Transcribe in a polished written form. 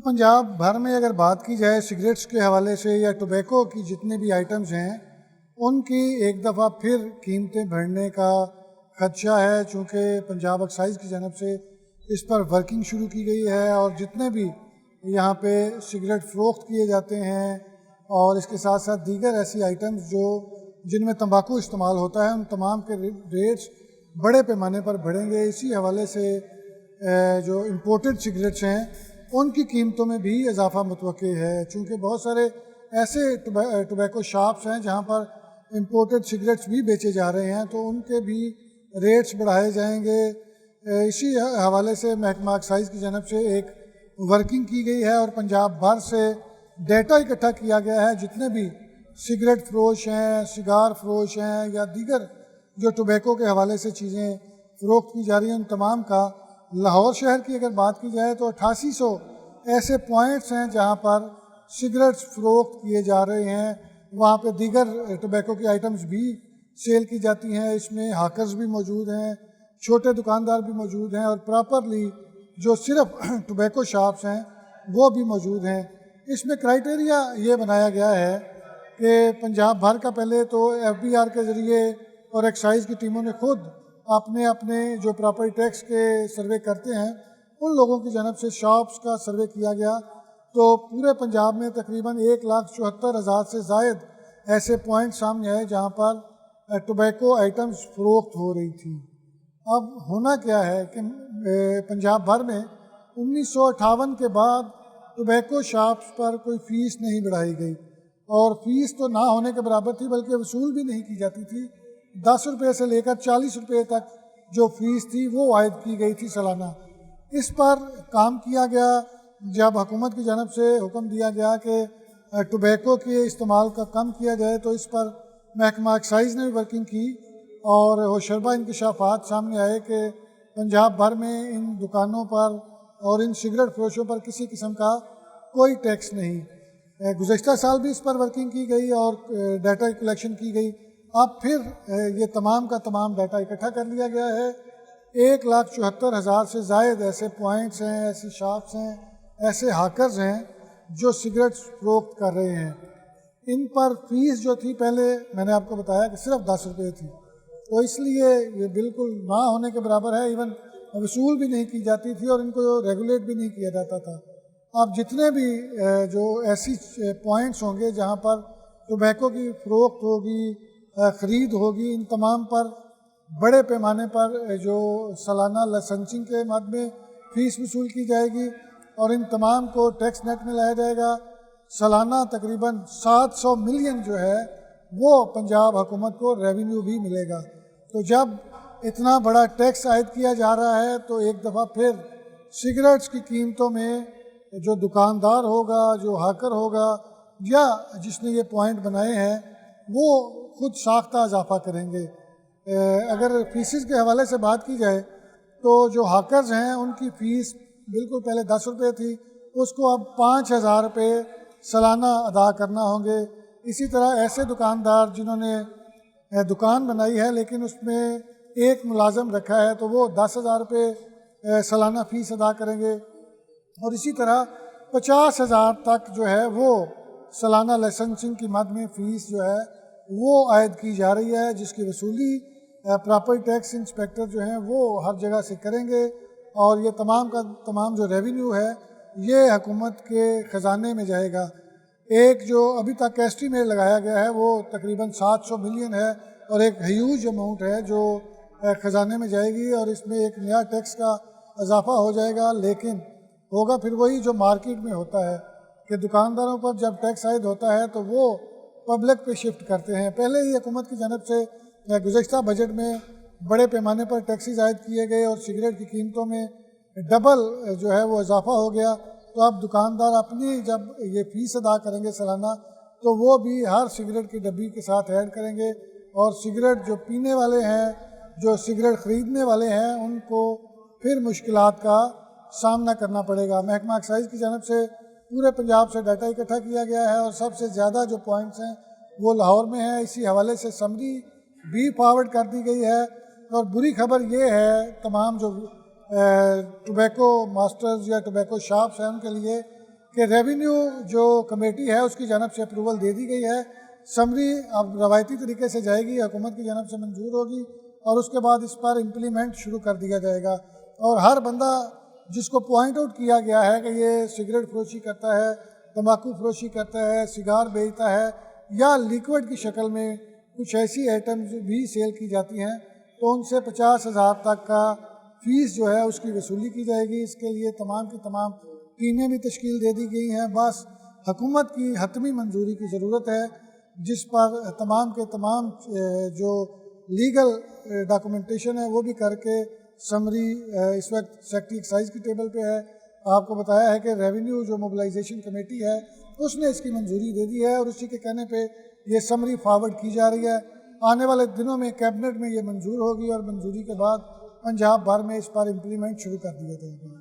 पंजाब भर में अगर बात की जाए सिगरेट्स के हवाले से या टोबैको की जितने भी आइटम्स हैं उनकी एक दफ़ा फिर कीमतें बढ़ने का खदशा है, चूँकि पंजाब एक्साइज़ की जानब से इस पर वर्किंग शुरू की गई है और जितने भी यहाँ पे सिगरेट फ़रोख्त किए जाते हैं और इसके साथ साथ दीगर ऐसी आइटम्स जिनमें तंबाकू इस्तेमाल होता है उन तमाम के रेट्स बड़े पैमाने पर बढ़ेंगे। इसी हवाले से जो इम्पोर्टेड सिगरेट्स हैं उनकी कीमतों में भी इजाफ़ा मुतवक्की है, चूँकि बहुत सारे ऐसे टोबैको शॉप्स हैं जहाँ पर इम्पोर्टेड सिगरेट्स भी बेचे जा रहे हैं, तो उनके भी रेट्स बढ़ाए जाएंगे। इसी हवाले से महकमा एक्साइज़ की जानब से एक वर्किंग की गई है और पंजाब भर से डेटा इकट्ठा किया गया है। जितने भी सिगरेट फरोश हैं, सिगार फरोश हैं या दीगर जो टोबैको के हवाले से चीज़ें फ़रोख्त की जा रही हैं उन तमाम का लाहौर शहर की अगर बात की जाए तो 8800 ऐसे पॉइंट्स हैं जहाँ पर सिगरेट्स फ़रोख्त किए जा रहे हैं। वहाँ पे दीगर टोबैको की आइटम्स भी सेल की जाती हैं। इसमें हाकर्स भी मौजूद हैं, छोटे दुकानदार भी मौजूद हैं और प्रॉपरली जो सिर्फ टोबैको शॉप्स हैं वो भी मौजूद हैं। इसमें क्राइटेरिया ये बनाया गया है कि पंजाब भर का पहले तो FBR के ज़रिए और एक्साइज़ की टीमों ने खुद अपने अपने जो प्रॉपर्टी टैक्स के सर्वे करते हैं उन लोगों की जानब से शॉप्स का सर्वे किया गया, तो पूरे पंजाब में तकरीबन 1,74,000 से ज़ायद ऐसे पॉइंट सामने आए जहाँ पर टोबैको आइटम्स फ़रोख्त हो रही थी। अब होना क्या है कि पंजाब भर में 1958 के बाद टोबैको शॉप्स पर कोई फ़ीस नहीं बढ़ाई गई और फ़ीस तो ना होने के बराबर थी, बल्कि वसूल भी नहीं की जाती थी। 10 रुपये से लेकर 40 रुपये तक जो फ़ीस थी वो आयद की गई थी सालाना। इस पर काम किया गया जब हुकूमत की जानब से हुक्म दिया गया कि टोबैको के इस्तेमाल का कम किया जाए, तो इस पर महकमा एक्साइज़ ने भी वर्किंग की और होशरबा इंकशाफात सामने आए कि पंजाब भर में इन दुकानों पर और इन सिगरेट फरोशों पर किसी किस्म का कोई टैक्स नहीं। गुज़श्ता साल भी इस पर वर्किंग की गई और डाटा कलेक्शन की गई। अब फिर ये तमाम का तमाम डाटा इकट्ठा कर लिया गया है। 1,74,000 से ज़ायद ऐसे पॉइंट्स हैं, ऐसी शॉप्स हैं, ऐसे हाकर्स हैं जो सिगरेट्स फ़रोख्त कर रहे हैं। इन पर फ़ीस जो थी पहले मैंने आपको बताया कि सिर्फ 10 रुपये थी, तो इसलिए ये बिल्कुल ना होने के बराबर है। इवन वसूल भी नहीं की जाती थी और इनको रेगुलेट भी नहीं किया जाता था। अब जितने भी जो ऐसी पॉइंट्स होंगे जहाँ पर टोबैको की फ़रोख्त होगी, ख़रीद होगी, इन तमाम पर बड़े पैमाने पर जो सालाना लाइसेंसिंग के मद में फ़ीस वसूल की जाएगी और इन तमाम को टैक्स नेट में लाया जाएगा। सालाना तकरीबन 700 मिलियन जो है वो पंजाब हुकूमत को रेवेन्यू भी मिलेगा। तो जब इतना बड़ा टैक्स आयद किया जा रहा है तो एक दफ़ा फिर सिगरेट्स की कीमतों में जो दुकानदार होगा, जो हाकर होगा या जिसने ये पॉइंट बनाए हैं वो खुद साख्ता इजाफ़ा करेंगे। अगर फ़ीस के हवाले से बात की जाए तो जो हाकर्स हैं उनकी फ़ीस बिल्कुल पहले 10 रुपये थी, उसको अब 5,000 रुपये सालाना अदा करना होंगे। इसी तरह ऐसे दुकानदार जिन्होंने दुकान बनाई है लेकिन उसमें एक मुलाजम रखा है तो वो 10,000 रुपये सालाना फ़ीस अदा करेंगे और इसी तरह 50,000 तक जो है वो सालाना लाइसेंसिंग की मद में फ़ीस जो है वो आयद की जा रही है, जिसकी वसूली प्रॉपर्टी टैक्स इंस्पेक्टर जो हैं वो हर जगह से करेंगे और ये तमाम का तमाम जो रेवेन्यू है ये हुकूमत के ख़जाने में जाएगा। एक जो अभी तक एस्टीमेट लगाया गया है वो तकरीबन 700 मिलियन है और एक ह्यूज अमाउंट है जो ख़जाने में जाएगी और इसमें एक नया टैक्स का इजाफ़ा हो जाएगा। लेकिन होगा फिर वही जो मार्केट में होता है कि दुकानदारों पर जब टैक्स आयद होता है तो वो पब्लिक पे शिफ्ट करते हैं। पहले ही हुकूमत की जानब से गुज़श्ता बजट में बड़े पैमाने पर टैक्सेस आयद किए गए और सिगरेट की कीमतों में डबल जो है वो इजाफ़ा हो गया, तो अब दुकानदार अपनी जब ये फ़ीस अदा करेंगे सालाना तो वो भी हर सिगरेट की डब्बी के साथ ऐड करेंगे और सिगरेट जो पीने वाले हैं, जो सिगरेट ख़रीदने वाले हैं, उनको फिर मुश्किलात का सामना करना पड़ेगा। महकमा एक्साइज़ की जानब से पूरे पंजाब से डाटा इकट्ठा किया गया है और सबसे ज़्यादा जो पॉइंट्स हैं वो लाहौर में है। इसी हवाले से समरी भी फॉरवर्ड कर दी गई है और बुरी खबर ये है तमाम जो टोबैको मास्टर्स या टोबैको शॉप्स हैं उनके लिए کہ ریونیو جو کمیٹی ہے اس کی جانب سے اپروول دے دی گئی ہے، سمری اب روایتی طریقے سے جائے گی، حکومت کی جانب سے منظور ہوگی اور اس کے بعد اس پر امپلیمنٹ شروع کر دیا جائے گا، اور ہر بندہ جس کو پوائنٹ آؤٹ کیا گیا ہے کہ یہ سگریٹ فروشی کرتا ہے، تمباکو فروشی کرتا ہے، سگار بیچتا ہے یا لیکوڈ کی شکل میں کچھ ایسی آئٹمز بھی سیل کی جاتی ہیں، تو ان سے 50,000 تک کا فیس جو ہے اس کی وصولی کی جائے گی۔ اس کے لیے تمام کی تمام ٹیمیں بھی تشکیل دے دی گئی ہیں، بس حکومت کی حتمی منظوری کی ضرورت ہے، جس پر تمام کے تمام جو لیگل ڈاکومنٹیشن ہے وہ بھی کر کے سمری اس وقت سیکٹری ایکسائز کی ٹیبل پہ ہے۔ آپ کو بتایا ہے کہ ریونیو جو موبلائزیشن کمیٹی ہے اس نے اس کی منظوری دے دی ہے اور اسی کے کہنے پہ یہ سمری فارورڈ کی جا رہی ہے۔ آنے والے دنوں میں کیبنٹ میں یہ منظور ہوگی اور منظوری کے بعد پنجاب بھر میں اس پر امپلیمنٹ شروع کر دیا جائے گا۔